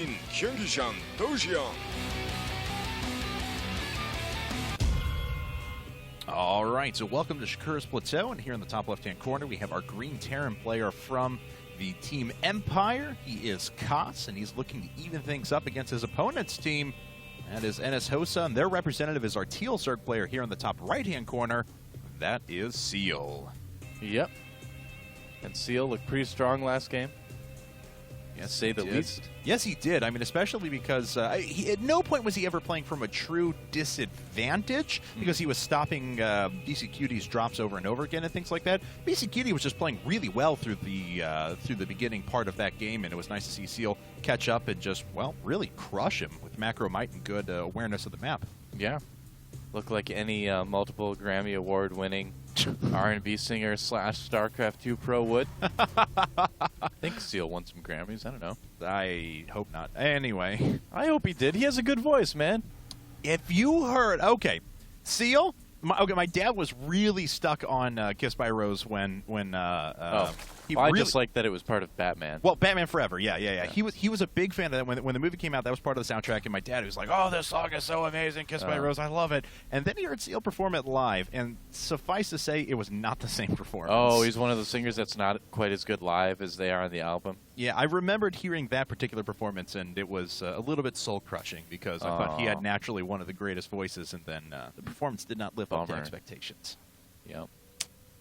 모든 경기장 도시형. All right, so welcome to Shakur's Plateau, and here in the top left-hand corner we have our Green Terran player from the team Empire. He is Kas, and he's looking to even things up against his opponent's team. That is NSHoSeo, and their representative is our Teal Zerg player here in the top right-hand corner. That is Seal. Yep. And Seal looked pretty strong last game. Yes, say the least. Yes, he did. I mean, especially because at no point was he ever playing from a true disadvantage because he was stopping BC Cutie's drops over and over again and things like that. BC Cutie was just playing really well through the beginning part of that game, and it was nice to see Seal catch up and just, well, really crush him with macro might and good awareness of the map. Yeah. Looked like any multiple Grammy Award winning R&B singer / StarCraft 2 pro would. I think Seal won some Grammys. I don't know. I hope not. Anyway. I hope he did. He has a good voice, man. If you heard... Okay. Seal... my dad was really stuck on Kiss by a Rose when I just like that it was part of Batman. Well, Batman Forever, yeah. He was a big fan of that when the movie came out. That was part of the soundtrack, and my dad was like, "Oh, this song is so amazing, Kiss by a Rose, I love it." And then he heard Seal perform it live, and suffice to say, it was not the same performance. Oh, he's one of those singers that's not quite as good live as they are on the album. Yeah, I remembered hearing that particular performance, and it was a little bit soul-crushing because I thought he had naturally one of the greatest voices, and then the performance did not live up to expectations. Yep.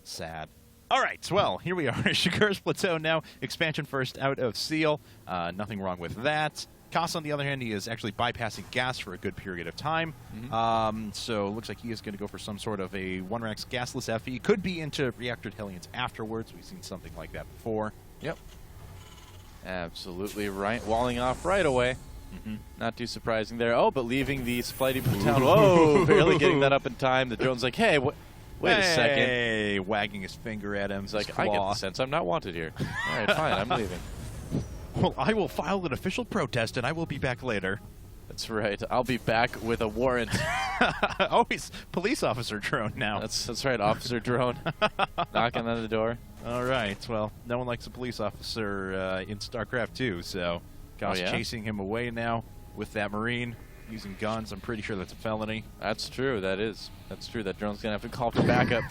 Sad. All right, well, here we are. Shakur's Plateau now. Expansion first out of Seal. Nothing wrong with that. Kas, on the other hand, he is actually bypassing gas for a good period of time. So it looks like he is going to go for some sort of a 1-Rax gasless FE. Could be into reactor Hellions afterwards. We've seen something like that before. Yep. Absolutely right. Walling off right away. Not too surprising there. Oh, but leaving the Splitey town. Whoa, barely getting that up in time. The drone's like, hey, wait a second. Hey, wagging his finger at him. He's like, I get the sense I'm not wanted here. All right, fine, I'm leaving. Well, I will file an official protest, and I will be back later. That's right. I'll be back with a warrant. Oh, he's police officer drone now. That's right, officer drone. Knocking on the door. All right. Well, no one likes a police officer in StarCraft 2, so Kas chasing him away now with that Marine. Using guns, I'm pretty sure that's a felony. That's true, that is. That's true, that drone's going to have to call for backup.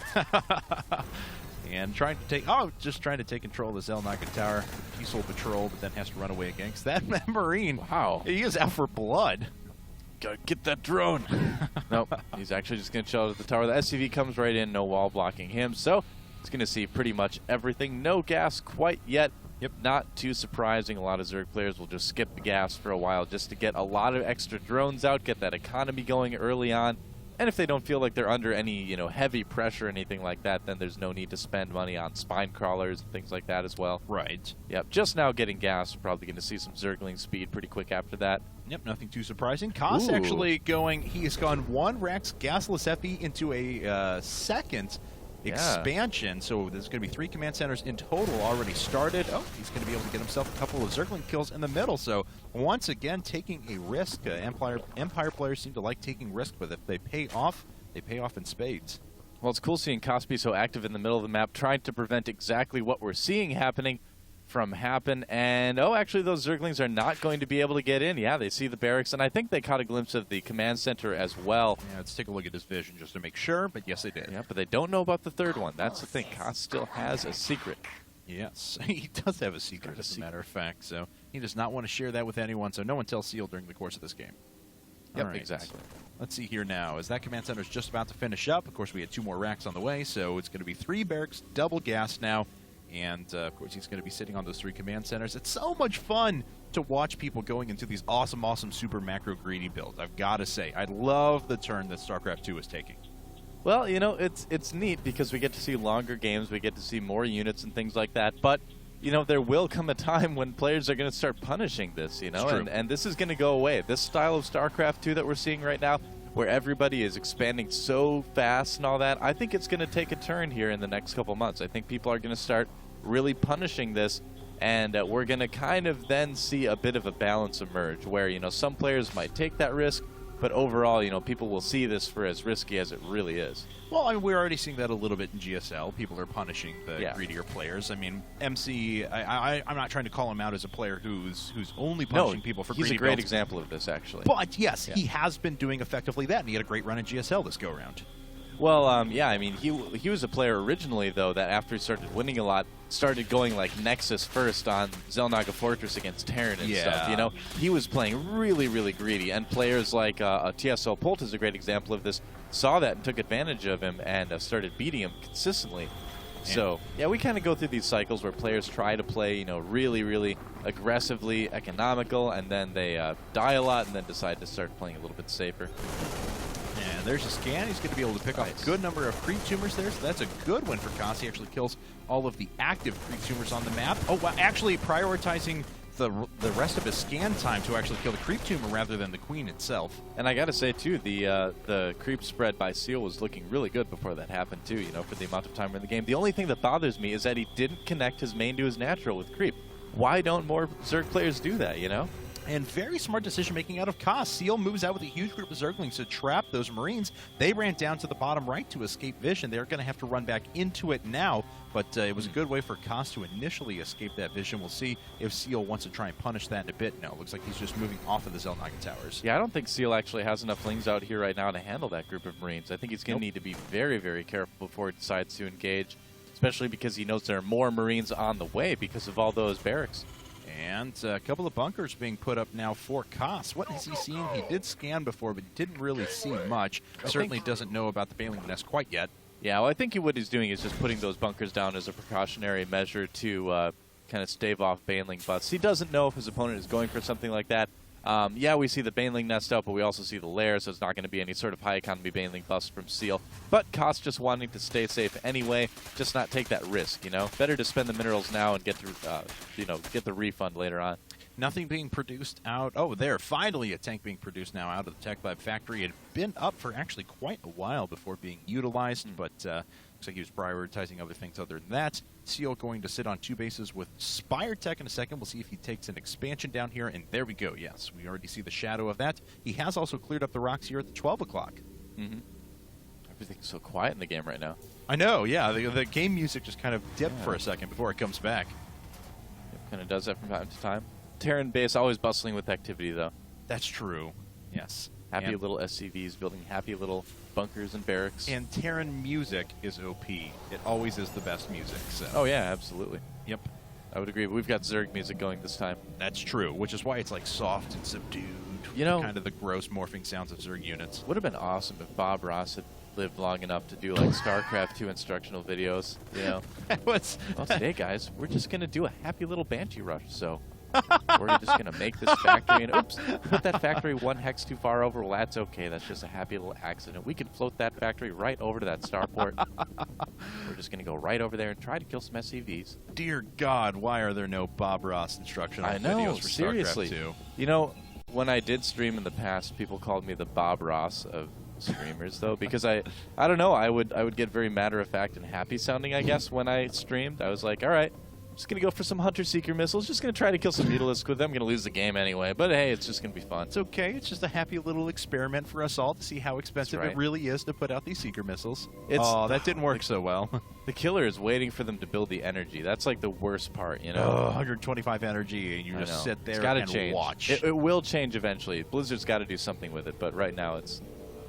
And trying to take control of this El Naga Tower. Peaceful patrol, but then has to run away again. Because that Marine, wow, he is out for blood. Gotta get that drone. Nope, he's actually just going to chill at the tower. The SCV comes right in, no wall blocking him. So he's going to see pretty much everything. No gas quite yet. Yep, not too surprising. A lot of Zerg players will just skip the gas for a while just to get a lot of extra drones out, get that economy going early on. And if they don't feel like they're under any, heavy pressure or anything like that, then there's no need to spend money on spine crawlers and things like that as well. Right. Yep, just now getting gas. We're probably going to see some Zergling speed pretty quick after that. Yep, nothing too surprising. Kas actually he has gone 1-Rax gasless FE into a second expansion, so there's going to be 3 command centers in total already started. Oh, he's going to be able to get himself a couple of Zergling kills in the middle, so once again taking a risk. Empire players seem to like taking risks, but if they pay off in spades. Well, it's cool seeing Kas be so active in the middle of the map, trying to prevent exactly what we're seeing happening from happen. And actually those Zerglings are not going to be able to get in. Yeah, they see the barracks, and I think they caught a glimpse of the command center as well. Yeah, let's take a look at his vision just to make sure, but yes, they did. Yeah, but they don't know about the third one. That's the thing. Kas still has a secret. Yes, he does have a secret, as a matter of fact, so he does not want to share that with anyone, so no one tells Seal during the course of this game. Yep, right. exactly. Let's see here now. As that command center is just about to finish up, of course, we had 2 more racks on the way, so it's going to be 3 barracks, double gas now. And, of course, he's going to be sitting on those 3 command centers. It's so much fun to watch people going into these awesome, super macro greedy builds. I've got to say, I love the turn that StarCraft 2 is taking. Well, it's neat because we get to see longer games. We get to see more units and things like that. But, there will come a time when players are going to start punishing this, and this is going to go away. This style of StarCraft 2 that we're seeing right now, where everybody is expanding so fast and all that, I think it's going to take a turn here in the next couple months. I think people are going to start really punishing this, and we're going to kind of then see a bit of a balance emerge where, some players might take that risk, But overall, you know, people will see this for as risky as it really is. Well, I mean, we're already seeing that a little bit in GSL. People are punishing the greedier players. I mean, MC, I'm not trying to call him out as a player who's only punishing people for greedy builds. He's a great builds. example of this, actually. But, yes, he has been doing effectively that, and he had a great run in GSL this go-around. Well, yeah, I mean, he was a player originally, though, that after he started winning a lot, started going like Nexus first on Xel'Naga Fortress against Terran and stuff, you know? He was playing really, really greedy, and players like TSL Pult is a great example of this, saw that and took advantage of him and started beating him consistently. So, yeah, we kind of go through these cycles where players try to play, you know, really, really aggressively economical, and then they die a lot and then decide to start playing a little bit safer. And there's a scan. He's going to be able to pick off a good number of creep tumors there, so that's a good win for Kas. He actually kills all of the active creep tumors on the map. Oh, wow, actually prioritizing the rest of his scan time to actually kill the creep tumor rather than the queen itself. And I got to say, too, the creep spread by Seal was looking really good before that happened, too, you know, for the amount of time we're in the game. The only thing that bothers me is that he didn't connect his main to his natural with creep. Why don't more Zerg players do that, you know? And very smart decision-making out of Kas. Seal moves out with a huge group of Zerglings to trap those Marines. They ran down to the bottom right to escape vision. They're going to have to run back into it now, but it was a good way for Kas to initially escape that vision. We'll see if Seal wants to try and punish that in a bit. No, it looks like he's just moving off of the Xel'Naga towers. Yeah, I don't think Seal actually has enough Lings out here right now to handle that group of Marines. I think he's going to need to be very, very careful before he decides to engage, especially because he knows there are more Marines on the way because of all those barracks. And a couple of bunkers being put up now for Kas. What has he seen? He did scan before, but he didn't really see much. Certainly doesn't know about the Baneling Nest quite yet. Yeah, well, I think what he's doing is just putting those bunkers down as a precautionary measure to kind of stave off Baneling busts. He doesn't know if his opponent is going for something like that. Yeah, we see the Baneling Nest up, but we also see the lair, so it's not going to be any sort of high economy Baneling bust from Seal. But Kas just wanting to stay safe anyway, just not take that risk, you know? Better to spend the minerals now and get the, you know, get the refund later on. Nothing being produced out. Oh, there, finally a tank being produced now out of the Tech Lab factory. It had been up for actually quite a while before being utilized, but looks like he was prioritizing other things other than that. Seal going to sit on 2 bases with Spire Tech in a second. We'll see if he takes an expansion down here, and there we go. Yes, we already see the shadow of that. He has also cleared up the rocks here at the 12 o'clock. Everything's so quiet in the game right now. I know, yeah. The game music just kind of dipped for a second before it comes back. It kind of does that from time to time. Terran base always bustling with activity, though. That's true. Yes. Happy little SCVs building happy little bunkers and barracks. And Terran music is OP. It always is the best music. So. Oh, yeah, absolutely. Yep. I would agree. But we've got Zerg music going this time. That's true, which is why it's like soft and subdued. You know, kind of the gross morphing sounds of Zerg units. Would have been awesome if Bob Ross had lived long enough to do like StarCraft 2 instructional videos, you know. Well, today, guys, we're just going to do a happy little Banshee rush, so we're just going to make this factory, and oops, put that factory 1 hex too far over. Well, that's okay. That's just a happy little accident. We can float that factory right over to that starport. We're just going to go right over there and try to kill some SCVs. Dear God, why are there no Bob Ross instructional videos for seriously. StarCraft 2? You know, when I did stream in the past, people called me the Bob Ross of streamers, though, because I don't know, I would get very matter-of-fact and happy sounding, I guess, when I streamed. I was like, all right, just going to go for some Hunter-Seeker missiles, just going to try to kill some Mutalisks with them. I'm going to lose the game anyway, but hey, it's just going to be fun. It's okay. It's just a happy little experiment for us all to see how expensive it really is to put out these Seeker missiles. Oh, that didn't work so well. The killer is waiting for them to build the energy. That's like the worst part, you know? Oh, 125 energy, and you just sit there and watch. It will change eventually. Blizzard's got to do something with it, but right now it's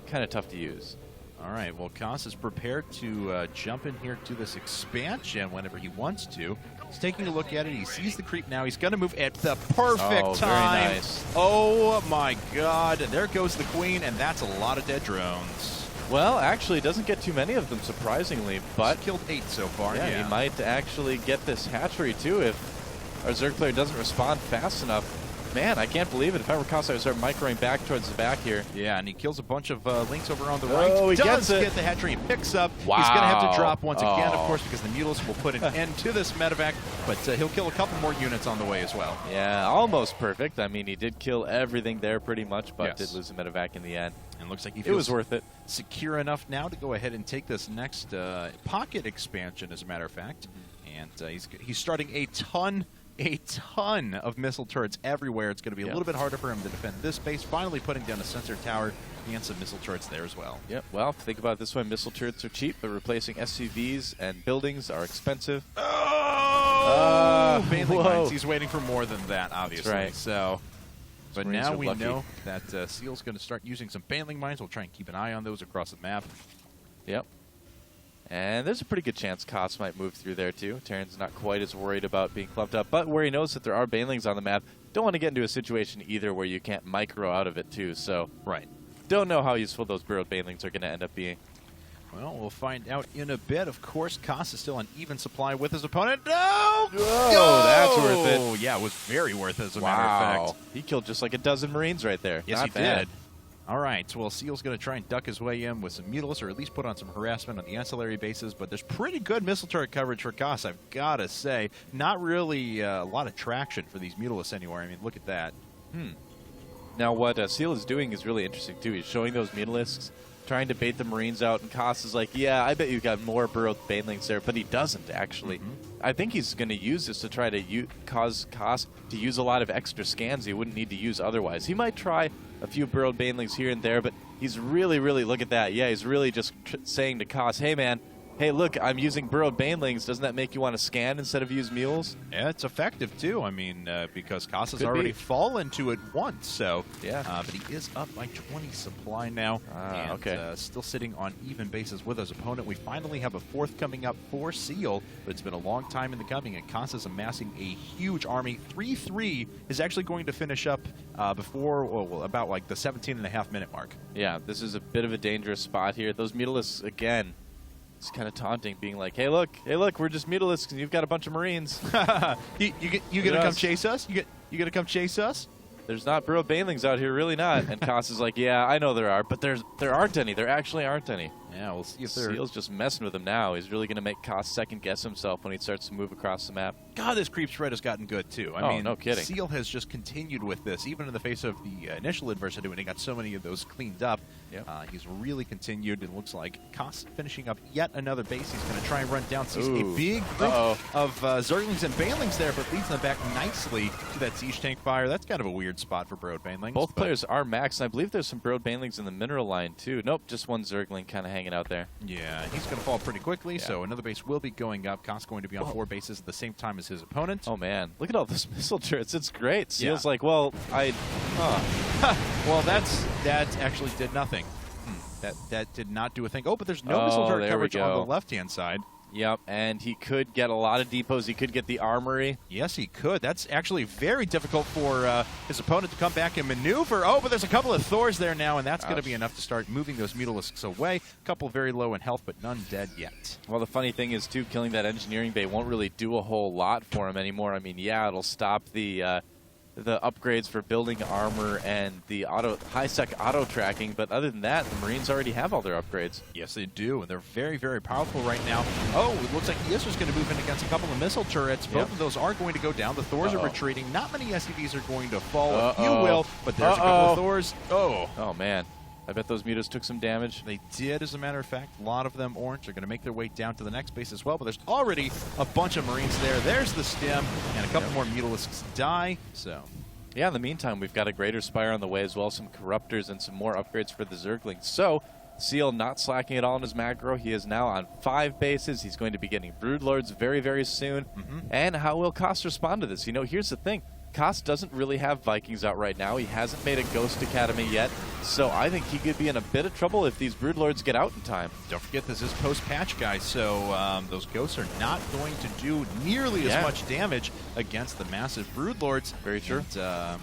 kind of tough to use. All right, well, Kas is prepared to jump in here to this expansion whenever he wants to. He's taking a look at it. He sees the creep now. He's going to move at the perfect time. Very nice. Oh, my God. There goes the queen, and that's a lot of dead drones. Well, actually, it doesn't get too many of them, surprisingly, but he's killed 8 so far. Yeah, he might actually get this hatchery, too, if our Zerg player doesn't respond fast enough. Man, I can't believe it. If I were Kas, I would start microing back towards the back here. Yeah, and he kills a bunch of Lynx over on the right. Oh, he does gets it. Get the hatchery. He picks up. Wow. He's going to have to drop once again, of course, because the Mutalisk will put an end to this medevac, but he'll kill a couple more units on the way as well. Yeah, almost perfect. I mean, he did kill everything there pretty much, but did lose a medevac in the end. And looks like he feels it was worth it. Secure enough now to go ahead and take this next pocket expansion, as a matter of fact. And he's starting a ton a ton of missile turrets everywhere. It's going to be a little bit harder for him to defend this base. Finally putting down a sensor tower and some missile turrets there as well. Yep. Well, think about it this way. Missile turrets are cheap, but replacing SCVs and buildings are expensive. Bailing mines. He's waiting for more than that, obviously. That's right. So, but now we lucky. know that Seal's going to start using some bailing mines. We'll try and keep an eye on those across the map. Yep. And there's a pretty good chance Kas might move through there too. Terran's not quite as worried about being clumped up, but where he knows that there are banelings on the map, don't want to get into a situation either where you can't micro out of it too. So, don't know how useful those burrowed banelings are going to end up being. Well, we'll find out in a bit. Of course, Kas is still on even supply with his opponent. No! Oh, that's worth it. Oh, yeah, it was very worth it, as a matter of fact. He killed just like a dozen Marines right there. Yes, not he bad. did. All right, well, Seal's going to try and duck his way in with some Mutalisk, or at least put on some harassment on the ancillary bases, but there's pretty good missile turret coverage for Kas, I've got to say. Not really a lot of traction for these Mutalisks anywhere. I mean, look at that. Now, what Seal is doing is really interesting, too. He's showing those Mutalisks, trying to bait the Marines out, and Kas is like, yeah, I bet you've got more burrowed banelings there, but he doesn't, actually. I think he's going to use this to try to cause Kas to use a lot of extra scans he wouldn't need to use otherwise. He might try a few burrowed banelings here and there, but he's really, look at that. Yeah, he's really just saying to Kas, hey, man, hey, look, I'm using burrowed banelings. Doesn't that make you want to scan instead of use mules? Yeah, it's effective, too. I mean, because Kas has already fallen to it once, so. Yeah. But he is up by 20 supply now. And still sitting on even bases with his opponent. We finally have a fourth coming up for Seal, but it's been a long time in the coming, and Kas is amassing a huge army. 3-3 is actually going to finish up before, well, about like the 17.5-minute mark. Yeah, this is a bit of a dangerous spot here. Those Mutalisks, again, it's kind of taunting, being like, hey, look, we're just Mutalisks, and you've got a bunch of Marines. you gonna come chase us? You gonna come chase us? There's not burrowed banelings out here, really not. And Kas is like, yeah, I know there are, but there aren't any. There actually aren't any. Yeah, we'll see if Seal's just messing with him now. He's really going to make Kas second-guess himself when he starts to move across the map. God, this creep spread has gotten good, too. I mean, no kidding. Seal has just continued with this, even in the face of the initial adversity when he got so many of those cleaned up. Yep. He's really continued, and looks like Kas finishing up yet another base. He's going to try and run down. Sees a big group of Zerglings and Banelings there, but leads them back nicely to that siege tank fire. That's kind of a weird spot for burrowed Banelings. Both players are maxed, and I believe there's some burrowed Banelings in the mineral line, too. Nope, just one Zergling kind of hanging out there. Yeah, he's going to fall pretty quickly, so another base will be going up. Kas going to be on 4 bases at the same time as his opponent. Oh, man. Look at all those missile turrets. It's great. Seal's like, well, well, that actually did nothing. That did not do a thing. Oh, but there's no missile turret coverage on the left-hand side. Yep, and he could get a lot of depots. He could get the armory. Yes, he could. That's actually very difficult for his opponent to come back and maneuver. Oh, but there's a couple of Thors there now, and that's going to be enough to start moving those Mutalisks away. A couple very low in health, but none dead yet. Well, the funny thing is, too, killing that engineering bay won't really do a whole lot for him anymore. I mean, yeah, it'll stop the upgrades for building armor and the high-sec auto-tracking, but other than that, the Marines already have all their upgrades. Yes, they do, and they're very, very powerful right now. Oh, it looks like he is just going to move in against a couple of missile turrets. Both of those are going to go down. The Thors are retreating. Not many SCVs are going to fall. A few will, but there's a couple of Thors. Oh, man. I bet those Mutas took some damage. They did, as a matter of fact. A lot of them orange are going to make their way down to the next base as well, but there's already a bunch of Marines there. There's the stem, and a couple more Mutalisks die, so... Yeah, in the meantime, we've got a Greater Spire on the way as well, some Corruptors, and some more upgrades for the Zerglings. So, Seal not slacking at all in his macro. He is now on 5 bases. He's going to be getting Broodlords very, very soon. And how will Kas respond to this? You know, here's the thing. Kas doesn't really have Vikings out right now. He hasn't made a Ghost Academy yet, so I think he could be in a bit of trouble if these Broodlords get out in time. Don't forget, this is post-patch, guys, so those Ghosts are not going to do nearly as much damage against the massive Broodlords. Very true. And,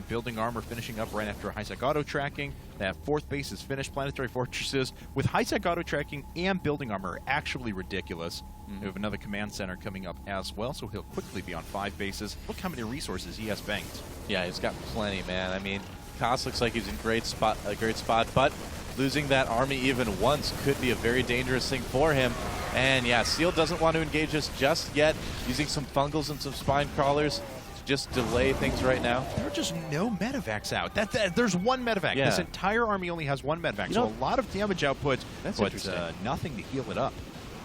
building armor finishing up right after high-sec auto-tracking. That 4th base is finished. Planetary Fortresses with high-sec auto-tracking and building armor are actually ridiculous. We have another command center coming up as well, so he'll quickly be on 5 bases. Look how many resources he has banked. Yeah, he's got plenty, man. I mean, Kas looks like he's in a great spot, but losing that army even once could be a very dangerous thing for him. And yeah, Seal doesn't want to engage this just yet, using some fungals and some spine crawlers to just delay things right now. There are just no medevacs out. There's one medevac. Yeah. This entire army only has one medevac, so a lot of damage output, that's but nothing to heal it up.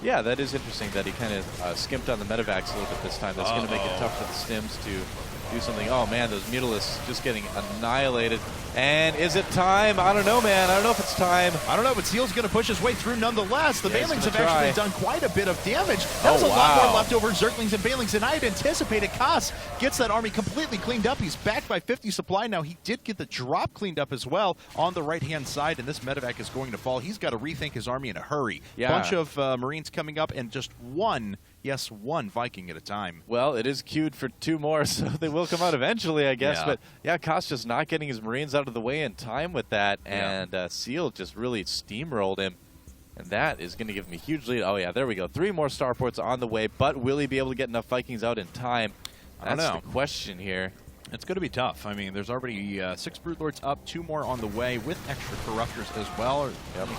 Yeah, that is interesting that he kind of skimped on the medevacs a little bit this time. That's going to make it tough for the stims to do something. Oh, man, those Mutalisks just getting annihilated. And is it time? I don't know, man. I don't know if it's time. I don't know, but Seal's going to push his way through nonetheless. The Banelings have try. actually done quite a bit of damage. That was a lot wow. more leftover Zerglings and Banelings than I had anticipated. Kas gets that army completely cleaned up. He's backed by 50 supply now. He did get the drop cleaned up as well on the right-hand side, and this medevac is going to fall. He's got to rethink his army in a hurry. Yeah. Bunch of Marines coming up, and just one Viking at a time. Well, it is queued for 2 more, so they will come out eventually, I guess. Yeah. But yeah, Kas just not getting his Marines out of the way in time with that, and Seal just really steamrolled him. And that is going to give him a huge lead. Oh, yeah, there we go. 3 more starports on the way, but will he be able to get enough Vikings out in time? That's the question here. It's going to be tough. I mean, there's already 6 Broodlords up, 2 more on the way with extra Corruptors as well.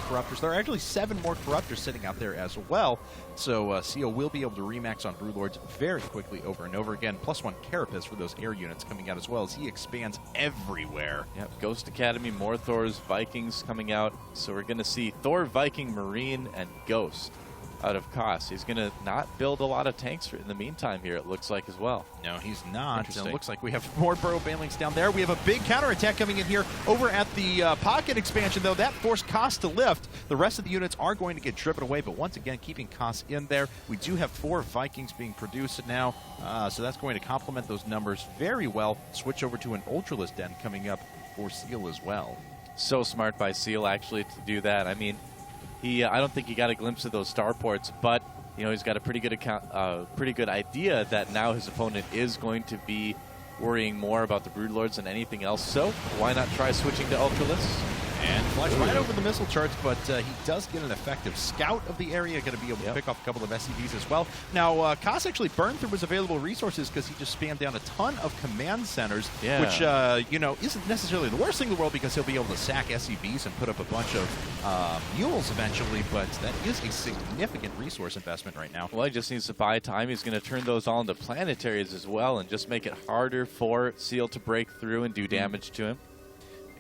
Corruptors. There are actually 7 more Corruptors sitting out there as well. So Seal will be able to remax on Broodlords very quickly over and over again. +1 Carapace for those air units coming out as well as he expands everywhere. Yep, Ghost Academy, more Thor's Vikings coming out. So we're going to see Thor, Viking, Marine, and Ghost out of Kas. He's going to not build a lot of tanks in the meantime here, it looks like, as well. No, he's not. It looks like we have more Burrow Banelings down there. We have a big counterattack coming in here over at the pocket expansion, though. That forced Kas to lift. The rest of the units are going to get driven away, but once again, keeping Kas in there. We do have 4 Vikings being produced now, so that's going to complement those numbers very well. Switch over to an Ultralist Den coming up for Seal as well. So smart by Seal, actually, to do that. I mean, I don't think he got a glimpse of those starports, but he's got a pretty good idea that now his opponent is going to be worrying more about the Broodlords than anything else. So why not try switching to Ultralists? And flies right over the missile charts, but he does get an effective scout of the area, going to be able to pick off a couple of SCVs as well. Now, Kas actually burned through his available resources because he just spammed down a ton of command centers, which, isn't necessarily the worst thing in the world because he'll be able to sack SCVs and put up a bunch of mules eventually, but that is a significant resource investment right now. Well, he just needs to buy time. He's going to turn those all into planetaries as well and just make it harder for Seal to break through and do damage to him.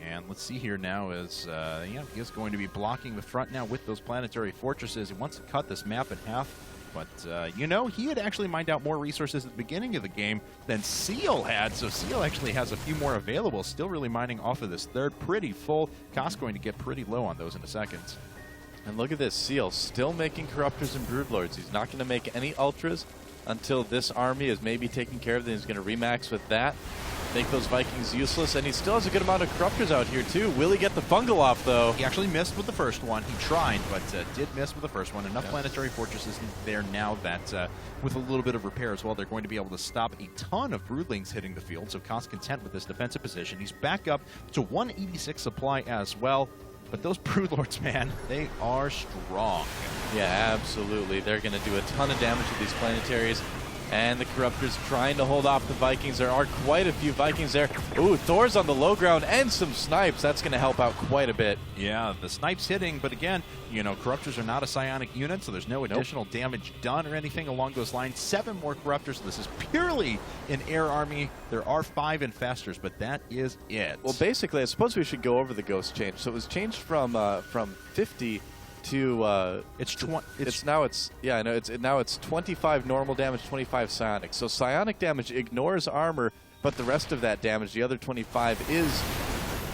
And let's see here now as, he is going to be blocking the front now with those planetary fortresses. He wants to cut this map in half, but, he had actually mined out more resources at the beginning of the game than Seal had, so Seal actually has a few more available, still really mining off of this third pretty full. Kas going to get pretty low on those in a second. And look at this, Seal still making Corruptors and Broodlords. He's not going to make any Ultras until this army is maybe taken care of. Then he's going to remax with that, make those Vikings useless, and he still has a good amount of Corruptors out here too. Will he get the fungal off, though? He actually missed with the first one. He tried, but did miss with the first one. Enough planetary fortresses there now that with a little bit of repair as well, they're going to be able to stop a ton of Broodlings hitting the field, so Kas content with this defensive position. He's back up to 186 supply as well. But those Broodlords, man, they are strong. Yeah, absolutely. They're going to do a ton of damage to these planetaries. And the Corruptors trying to hold off the Vikings. There are quite a few Vikings there. Ooh, Thor's on the low ground and some snipes. That's going to help out quite a bit. Yeah, the snipes hitting, but again, Corruptors are not a psionic unit, so there's no additional damage done or anything along those lines. 7 more Corruptors. This is purely an air army. There are 5 infestors, but that is it. Well, basically, I suppose we should go over the ghost change. So it was changed from 50 to now it's 25 normal damage, 25 psionic. So psionic damage ignores armor, but the rest of that damage, the other 25, is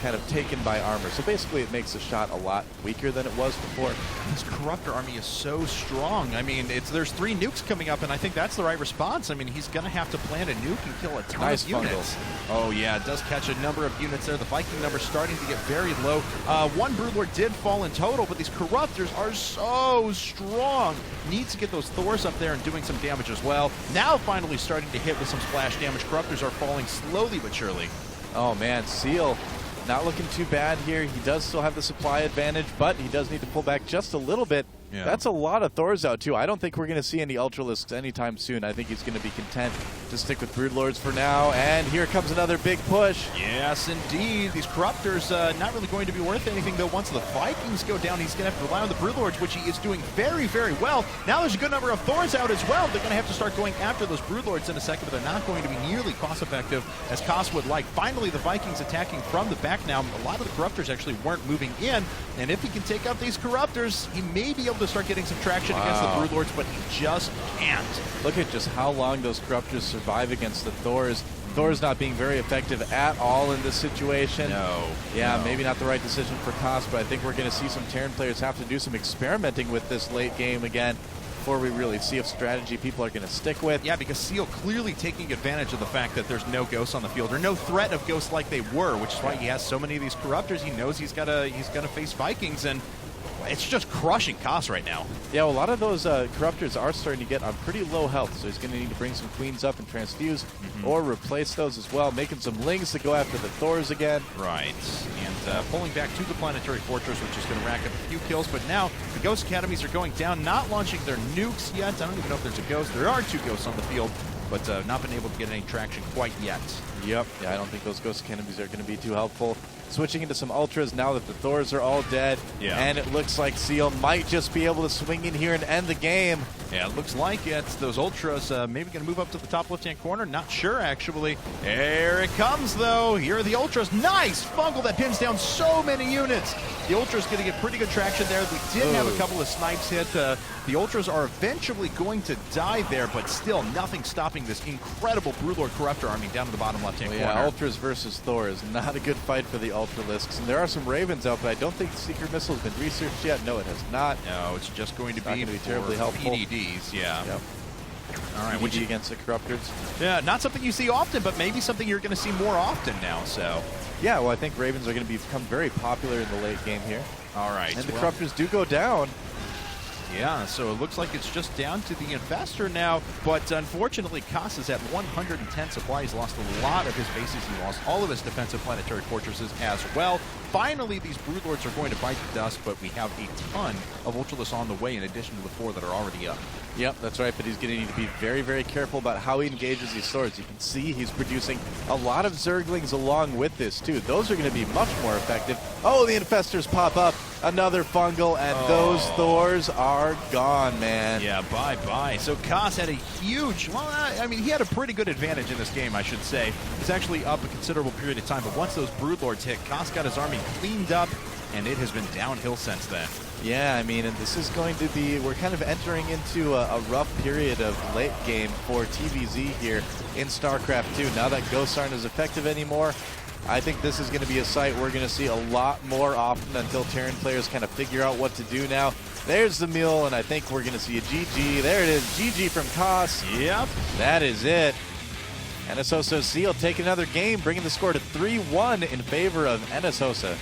kind of taken by armor. So basically it makes the shot a lot weaker than it was before. This Corruptor army is so strong. I mean, there's 3 nukes coming up, and I think that's the right response. I mean, he's going to have to plant a nuke and kill a ton of units. Oh, yeah, it does catch a number of units there. The Viking number starting to get very low. 1 Broodlord did fall in total, but these Corruptors are so strong. Needs to get those Thors up there and doing some damage as well. Now finally starting to hit with some splash damage. Corruptors are falling slowly but surely. Oh, man, Seal not looking too bad here. He does still have the supply advantage, but he does need to pull back just a little bit. Yeah. That's a lot of Thors out, too. I don't think we're going to see any Ultralisks anytime soon. I think he's going to be content to stick with Broodlords for now. And here comes another big push. Yes, indeed. These Corruptors not really going to be worth anything, though. Once the Vikings go down, he's going to have to rely on the Broodlords, which he is doing very, very well. Now there's a good number of Thors out as well. They're going to have to start going after those Broodlords in a second, but they're not going to be nearly cost-effective as Kas would like. Finally, the Vikings attacking from the back now. A lot of the Corruptors actually weren't moving in, and if he can take out these Corruptors, he may be able able to start getting some traction against the Broodlords, but he just can't. Look at just how long those Corruptors survive against the Thors. Thors not being very effective at all in this situation. No. Yeah, maybe not the right decision for Kas, but I think we're going to see some Terran players have to do some experimenting with this late game again before we really see if strategy people are going to stick with. Yeah, because Seal clearly taking advantage of the fact that there's no ghosts on the field, or no threat of ghosts like they were, which is why he has so many of these Corruptors. He knows he's gonna face Vikings, and it's just crushing Kas right now. Yeah, well, a lot of those Corruptors are starting to get on pretty low health, so he's going to need to bring some Queens up and transfuse, or replace those as well, making some Lings to go after the Thors again. Right, and pulling back to the Planetary Fortress, which is going to rack up a few kills, but now the Ghost Academies are going down, not launching their nukes yet. I don't even know if there's a Ghost. There are 2 Ghosts on the field, but not been able to get any traction quite yet. Yep. Yeah, I don't think those Ghost Academies are going to be too helpful. Switching into some Ultras now that the Thors are all dead. Yeah. And it looks like Seal might just be able to swing in here and end the game. Yeah, it looks like it. Those Ultras maybe going to move up to the top left-hand corner. Not sure, actually. Here it comes, though. Here are the Ultras. Nice fungal that pins down so many units. The Ultras going to get pretty good traction there. They did have a couple of snipes hit. The Ultras are eventually going to die there, but still nothing stopping this incredible Broodlord Corruptor army down to the bottom left-hand corner. Yeah, Ultras versus Thor is not a good fight for the Ultralisks. And there are some Ravens out, but I don't think the Secret Missile has been researched yet. No, it has not. No, it's just going to be terribly helpful. PDDs, yeah. Yep. All right, PDD against the Corruptors. Yeah, not something you see often, but maybe something you're going to see more often now, so. Yeah, well, I think Ravens are going to become very popular in the late game here. All right. And the Corruptors do go down. Yeah, so it looks like it's just down to the Infestor now, but unfortunately, Kas is at 110 supply. He's lost a lot of his bases. He lost all of his defensive planetary fortresses as well. Finally, these Broodlords are going to bite the dust, but we have a ton of Ultralists on the way in addition to the 4 that are already up. Yep, that's right, but he's going to need to be very, very careful about how he engages these swords. You can see he's producing a lot of Zerglings along with this, too. Those are going to be much more effective. Oh, the Infestors pop up. Another fungal, and those Thors are gone, man. Yeah, bye-bye. So Kas had a huge, well, I mean, he had a pretty good advantage in this game, I should say. He's actually up a considerable period of time, but once those Broodlords hit, Kas got his army cleaned up, and it has been downhill since then. Yeah, I mean, and this is going to be, we're kind of entering into a rough period of late game for TVZ here in StarCraft 2. Now that ghosts aren't as effective anymore, I think this is going to be a site we're going to see a lot more often until Terran players kind of figure out what to do now. There's the meal, and I think we're going to see a GG. There it is, GG from Kas. Yep. That is it. NSHoSeo Seal take another game, bringing the score to 3-1 in favor of NSHoSeo.